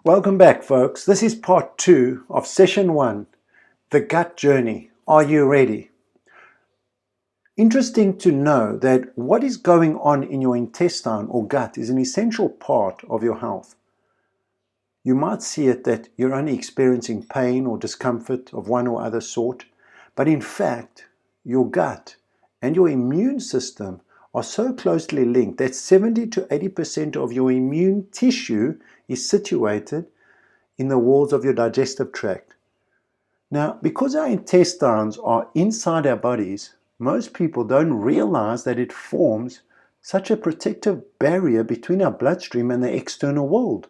Welcome back, folks. This is part 2 of session 1, the gut journey. Are you ready? Interesting to know that what is going on in your intestine or gut is an essential part of your health. You might see it that you're only experiencing pain or discomfort of one or other sort, but in fact, your gut and your immune system are so closely linked that 70 to 80% of your immune tissue is situated in the walls of your digestive tract. Now, because our intestines are inside our bodies, most people don't realize that it forms such a protective barrier between our bloodstream and the external world.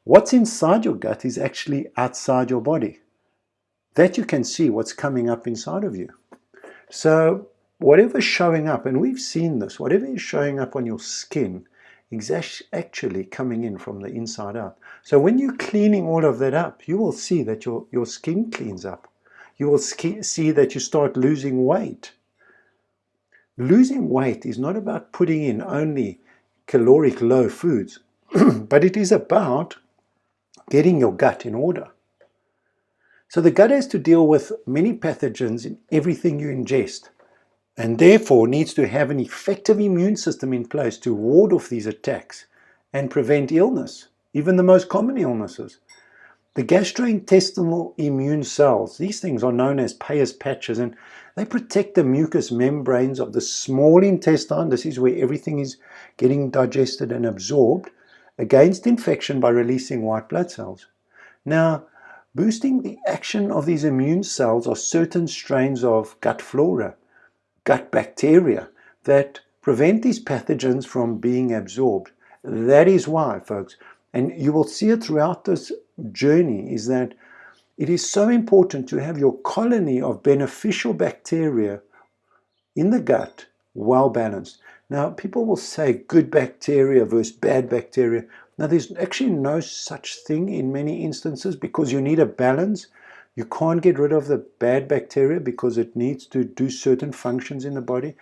What's inside your gut is actually outside your body. That you can see what's coming up inside of you. So whatever's showing up, and we've seen this, whatever is showing up on your skin is actually coming in from the inside out. So when you're cleaning all of that up, you will see that your skin cleans up. You will see that you start losing weight. Losing weight is not about putting in only caloric low foods, but it is about getting your gut in order. So the gut has to deal with many pathogens in everything you ingest, and therefore needs to have an effective immune system in place to ward off these attacks and prevent illness, even the most common illnesses. The gastrointestinal immune cells, these things are known as Peyer's patches, and they protect the mucous membranes of the small intestine, this is where everything is getting digested and absorbed, against infection by releasing white blood cells. Now, boosting the action of these immune cells are certain strains of gut flora, gut bacteria, that prevent these pathogens from being absorbed. That is why, folks, and you will see it throughout this journey, is that it is so important to have your colony of beneficial bacteria in the gut well balanced. Now, people will say good bacteria versus bad bacteria. Now, there's actually no such thing in many instances, because you need a balance. You can't get rid of the bad bacteria because it needs to do certain functions in the body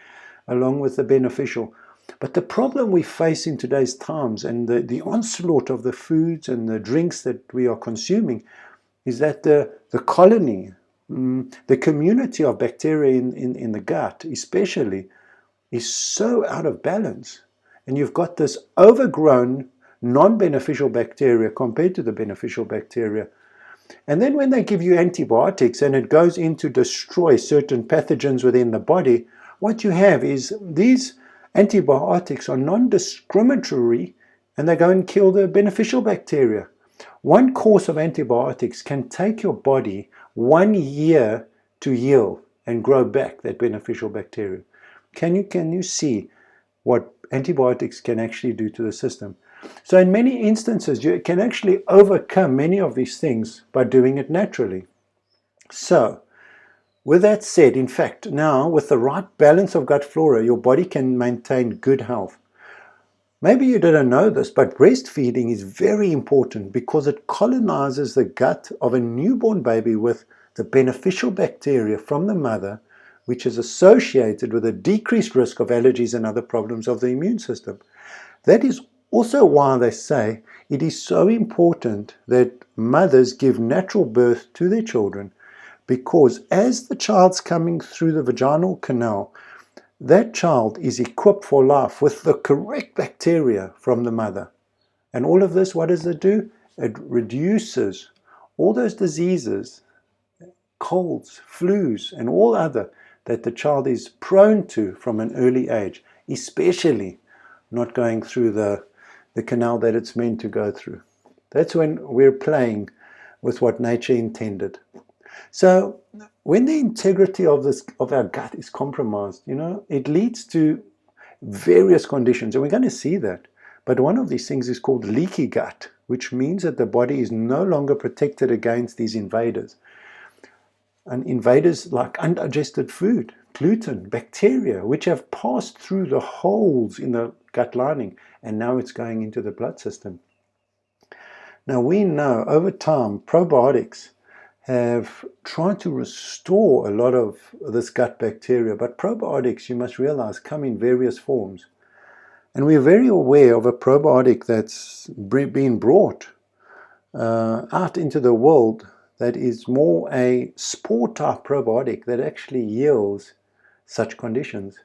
along with the beneficial. But the problem we face in today's times, and the onslaught of the foods and the drinks that we are consuming, is that the colony, the community of bacteria in the gut especially, is so out of balance. And you've got this overgrown non-beneficial bacteria compared to the beneficial bacteria. And then when they give you antibiotics and it goes in to destroy certain pathogens within the body, what you have is these antibiotics are non-discriminatory, and they go and kill the beneficial bacteria. One course of antibiotics can take your body 1 year to heal and grow back that beneficial bacteria. Can you see what antibiotics can actually do to the system? So in many instances, you can actually overcome many of these things by doing it naturally. So, with that said, in fact, now with the right balance of gut flora, your body can maintain good health. Maybe you didn't know this, but breastfeeding is very important because it colonizes the gut of a newborn baby with the beneficial bacteria from the mother, which is associated with a decreased risk of allergies and other problems of the immune system. That is also why they say it is so important that mothers give natural birth to their children, because as the child's coming through the vaginal canal, that child is equipped for life with the correct bacteria from the mother. And all of this, what does it do? It reduces all those diseases, colds, flus, and all other that the child is prone to from an early age, especially not going through the canal that it's meant to go through. That's when we're playing with what nature intended. So when the integrity of our gut is compromised, it leads to various conditions, and we're going to see that. But one of these things is called leaky gut, which means that the body is no longer protected against these invaders. And invaders like undigested food, gluten, bacteria, which have passed through the holes in the gut lining, and now it's going into the blood system. Now we know over time probiotics have tried to restore a lot of this gut bacteria, but probiotics, you must realize, come in various forms. And we're very aware of a probiotic that's been brought out into the world that is more a sport type probiotic that actually yields such conditions.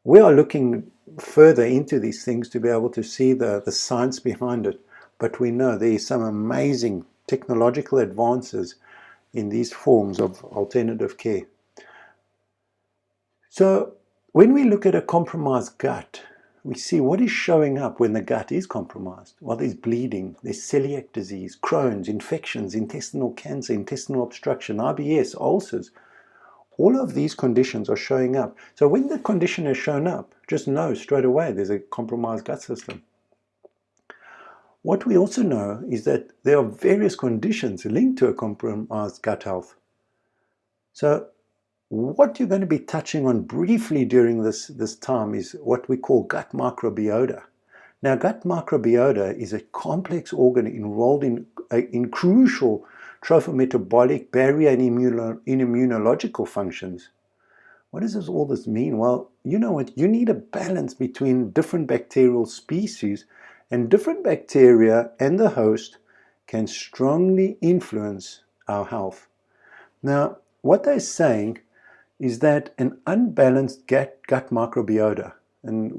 We are looking further into these things to be able to see the science behind it, but we know there is some amazing technological advances in these forms of alternative care. So when we look at a compromised gut, we see what is showing up when the gut is compromised. Well, there's bleeding, there's celiac disease, Crohn's, infections, intestinal cancer, intestinal obstruction, IBS, ulcers. All of these conditions are showing up. So when the condition has shown up, just know straight away there's a compromised gut system. What we also know is that there are various conditions linked to a compromised gut health. So what you're going to be touching on briefly during this time is what we call gut microbiota. Now, gut microbiota is a complex organ enrolled in crucial trophometabolic, barrier, and immunological functions. What does all this mean? Well, you know what? You need a balance between different bacterial species, and different bacteria and the host can strongly influence our health. Now, what they're saying is that an unbalanced gut microbiota, and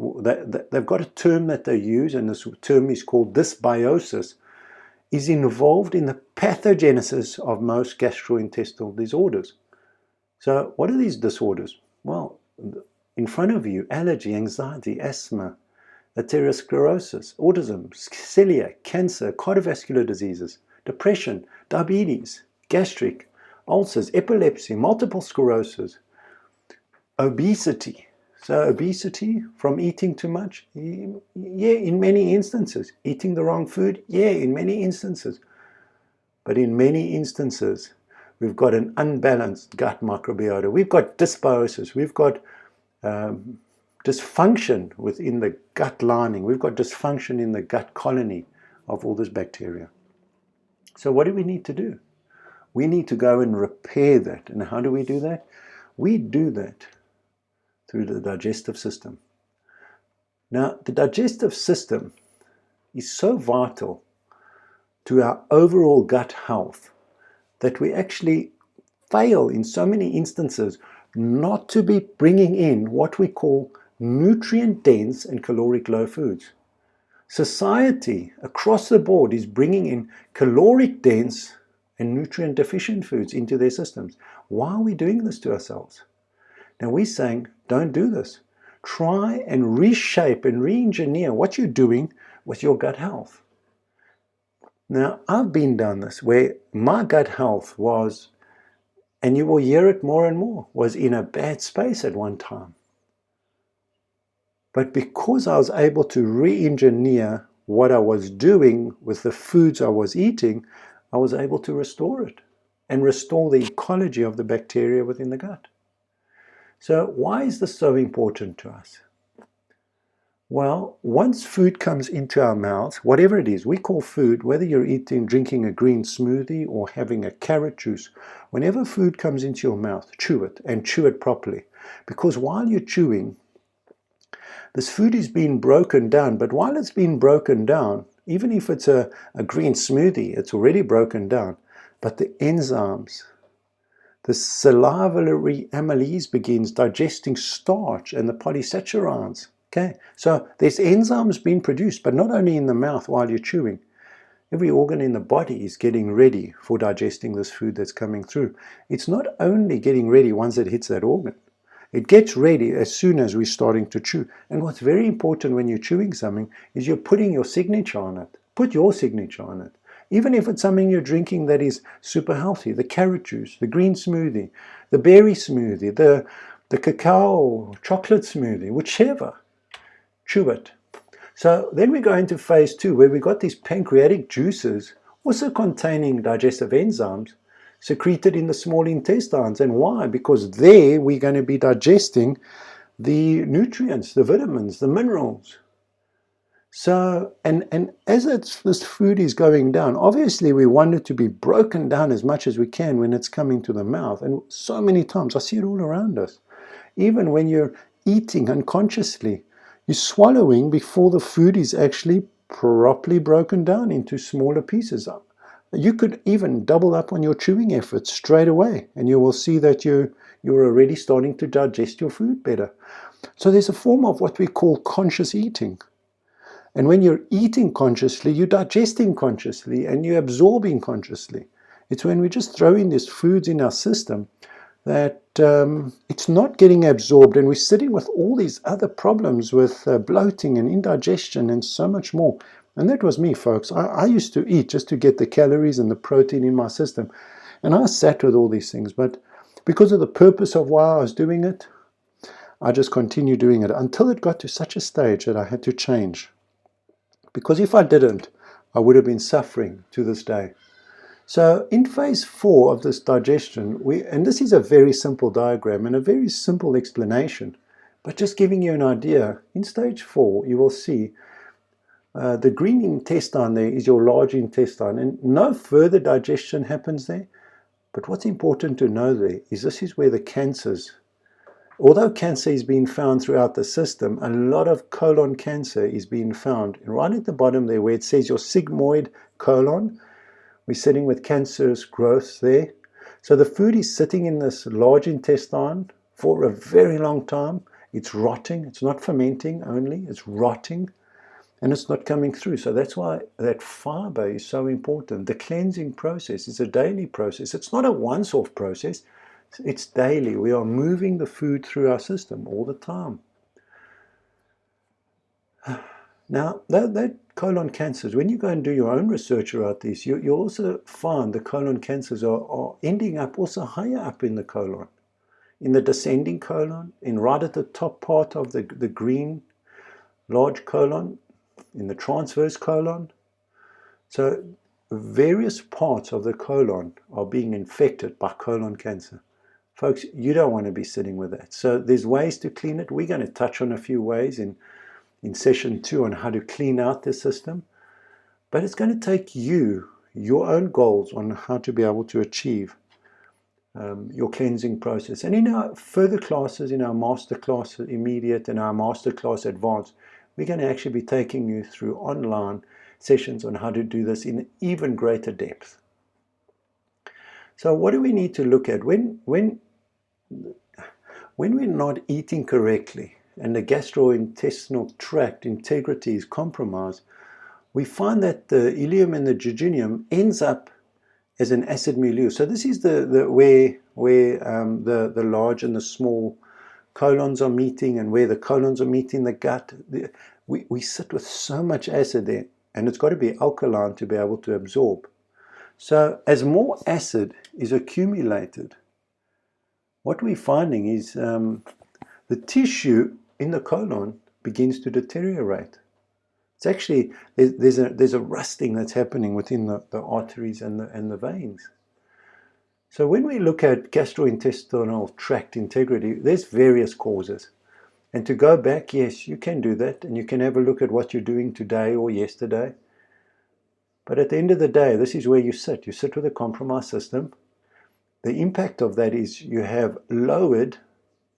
they've got a term that they use, and this term is called dysbiosis, is involved in the pathogenesis of most gastrointestinal disorders. So what are these disorders? Well, in front of you, allergy, anxiety, asthma, atherosclerosis, autism, celiac, cancer, cardiovascular diseases, depression, diabetes, gastric, ulcers, epilepsy, multiple sclerosis, obesity. So obesity from eating too much? Yeah, in many instances. Eating the wrong food? Yeah, in many instances. But in many instances, we've got an unbalanced gut microbiota. We've got dysbiosis. We've got dysfunction within the gut lining. We've got dysfunction in the gut colony of all this bacteria. So what do we need to do? We need to go and repair that. And how do we do that? We do that through the digestive system. Now, the digestive system is so vital to our overall gut health that we actually fail in so many instances not to be bringing in what we call nutrient-dense and caloric-low foods. Society across the board is bringing in caloric-dense and nutrient-deficient foods into their systems. Why are we doing this to ourselves? Now we're saying, don't do this. Try and reshape and re-engineer what you're doing with your gut health. Now, I've been down this where my gut health was, and you will hear it more and more, was in a bad space at one time. But because I was able to re-engineer what I was doing with the foods I was eating, I was able to restore it and restore the ecology of the bacteria within the gut. So why is this so important to us? Well, once food comes into our mouths, whatever it is, we call food, whether you're drinking a green smoothie or having a carrot juice, whenever food comes into your mouth, chew it and chew it properly. Because while you're chewing, this food is being broken down, but while it's being broken down, even if it's a green smoothie, it's already broken down, but the enzymes, the salivary amylase begins digesting starch and the polysaccharides. Okay, so there's enzymes being produced, but not only in the mouth while you're chewing. Every organ in the body is getting ready for digesting this food that's coming through. It's not only getting ready once it hits that organ. It gets ready as soon as we're starting to chew. And what's very important when you're chewing something is you're putting your signature on it. Put your signature on it. Even if it's something you're drinking that is super healthy, the carrot juice, the green smoothie, the berry smoothie, the cacao chocolate smoothie, whichever. Chew it. So then we go into phase 2 where we got these pancreatic juices also containing digestive enzymes secreted in the small intestines. And why? Because there we're going to be digesting the nutrients, the vitamins, the minerals. So, and as this food is going down, obviously we want it to be broken down as much as we can when it's coming to the mouth. And so many times, I see it all around us. Even when you're eating unconsciously, you're swallowing before the food is actually properly broken down into smaller pieces. You could even double up on your chewing efforts straight away, and you will see that you're already starting to digest your food better. So there's a form of what we call conscious eating. And when you're eating consciously, you're digesting consciously and you're absorbing consciously. It's when we just throw in these foods in our system that it's not getting absorbed, and we're sitting with all these other problems with bloating and indigestion and so much more. And that was me, folks. I used to eat just to get the calories and the protein in my system. And I sat with all these things. But because of the purpose of why I was doing it, I just continued doing it until it got to such a stage that I had to change. Because if I didn't, I would have been suffering to this day. So in phase 4 of this digestion, and this is a very simple diagram and a very simple explanation, but just giving you an idea, in stage 4 you will see the green intestine there is your large intestine, and no further digestion happens there. But what's important to know there is this is where the cancers, although cancer is being found throughout the system, a lot of colon cancer is being found. And right at the bottom there where it says your sigmoid colon, we're sitting with cancerous growths there. So the food is sitting in this large intestine for a very long time. It's rotting. It's not fermenting only. It's rotting. And it's not coming through. So that's why that fiber is so important. The cleansing process is a daily process. It's not a once-off process. It's daily. We are moving the food through our system all the time. Now, that colon cancers, when you go and do your own research about this, you'll also find the colon cancers are ending up also higher up in the colon, in the descending colon, in right at the top part of the green large colon, in the transverse colon. So various parts of the colon are being infected by colon cancer. Folks, you don't want to be sitting with that. So there's ways to clean it. We're going to touch on a few ways in session 2 on how to clean out the system. But it's going to take you, your own goals on how to be able to achieve your cleansing process. And in our further classes, in our master class immediate and our master class advanced, we're going to actually be taking you through online sessions on how to do this in even greater depth. So what do we need to look at? When we're not eating correctly and the gastrointestinal tract integrity is compromised, we find that the ileum and the jejunum ends up as an acid milieu. So this is where the large and the small colons are meeting, and where the colons are meeting the gut. We sit with so much acid there, and it's got to be alkaline to be able to absorb. So as more acid is accumulated, what we're finding is the tissue in the colon begins to deteriorate. It's actually, there's a rusting that's happening within the arteries and the veins. So when we look at gastrointestinal tract integrity, there's various causes. And to go back, yes, you can do that, and you can have a look at what you're doing today or yesterday. But at the end of the day, this is where you sit. You sit with a compromised system. The impact of that is you have lowered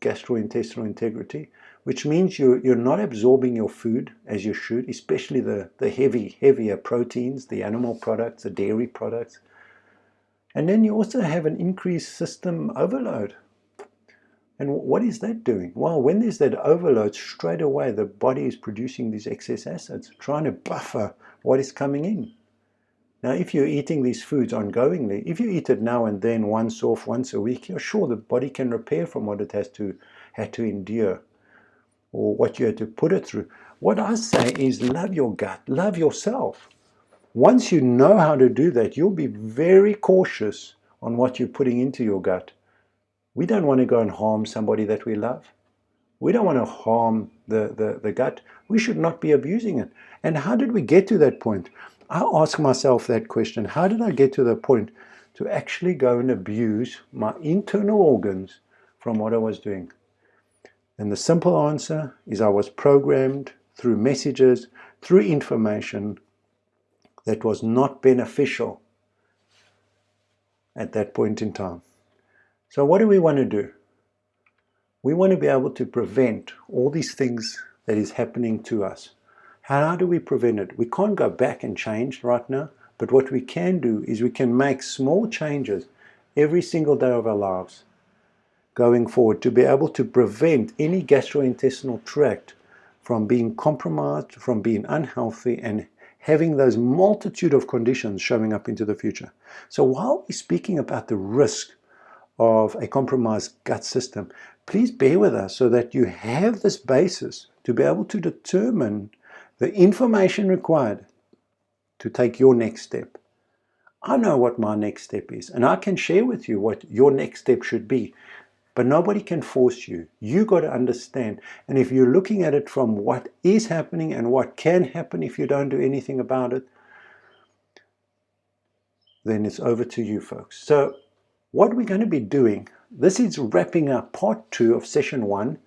gastrointestinal integrity, which means you're not absorbing your food as you should, especially the heavier proteins, the animal products, the dairy products. And then you also have an increased system overload. And what is that doing? Well, when there's that overload, straight away the body is producing these excess acids, trying to buffer what is coming in. Now, if you're eating these foods ongoingly, if you eat it now and then, once off, once a week, you're sure the body can repair from what it had to endure, or what you had to put it through. What I say is love your gut, love yourself. Once you know how to do that, you'll be very cautious on what you're putting into your gut. We don't want to go and harm somebody that we love. We don't want to harm the gut. We should not be abusing it. And how did we get to that point? I ask myself that question. How did I get to the point to actually go and abuse my internal organs from what I was doing? And the simple answer is I was programmed through messages, through information that was not beneficial at that point in time. So what do we want to do? We want to be able to prevent all these things that is happening to us. How do we prevent it? We can't go back and change right now, but what we can do is we can make small changes every single day of our lives going forward to be able to prevent any gastrointestinal tract from being compromised, from being unhealthy, and having those multitude of conditions showing up into the future. So while we're speaking about the risk of a compromised gut system, please bear with us so that you have this basis to be able to determine the information required to take your next step. I know what my next step is, and I can share with you what your next step should be, but nobody can force you. You got to understand. And if you're looking at it from what is happening and what can happen if you don't do anything about it, then it's over to you, folks. So what we're going to be doing, this is wrapping up part 2 of session 1,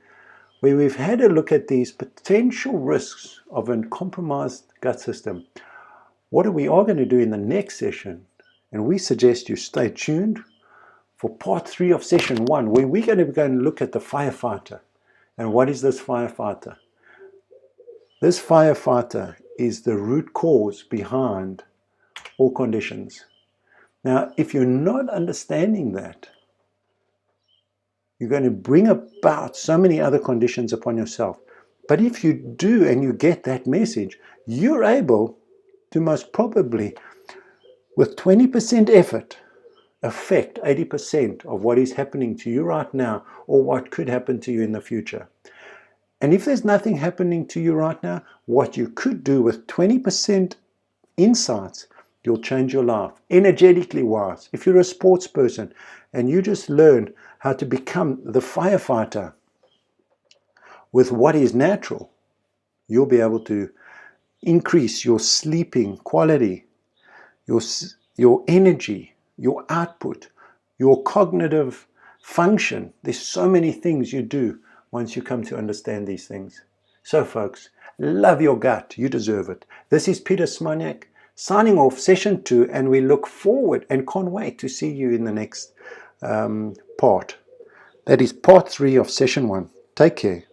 where we've had a look at these potential risks of a compromised gut system. What we are going to do in the next session, and we suggest you stay tuned for part 3 of session 1, where we're going to go and look at the firefighter. And what is this firefighter? This firefighter is the root cause behind all conditions. Now, if you're not understanding that, you're going to bring about so many other conditions upon yourself. But if you do and you get that message, you're able to most probably, with 20% effort, affect 80% of what is happening to you right now or what could happen to you in the future. And if there's nothing happening to you right now, what you could do with 20% insights, you'll change your life, energetically wise. If you're a sports person and you just learn how to become the firefighter with what is natural, you'll be able to increase your sleeping quality, your energy, your output, your cognitive function. There's so many things you do once you come to understand these things. So folks, love your gut. You deserve it. This is Peter Smoniak signing off session 2, and we look forward and can't wait to see you in the next part. That is part 3 of session 1. Take care.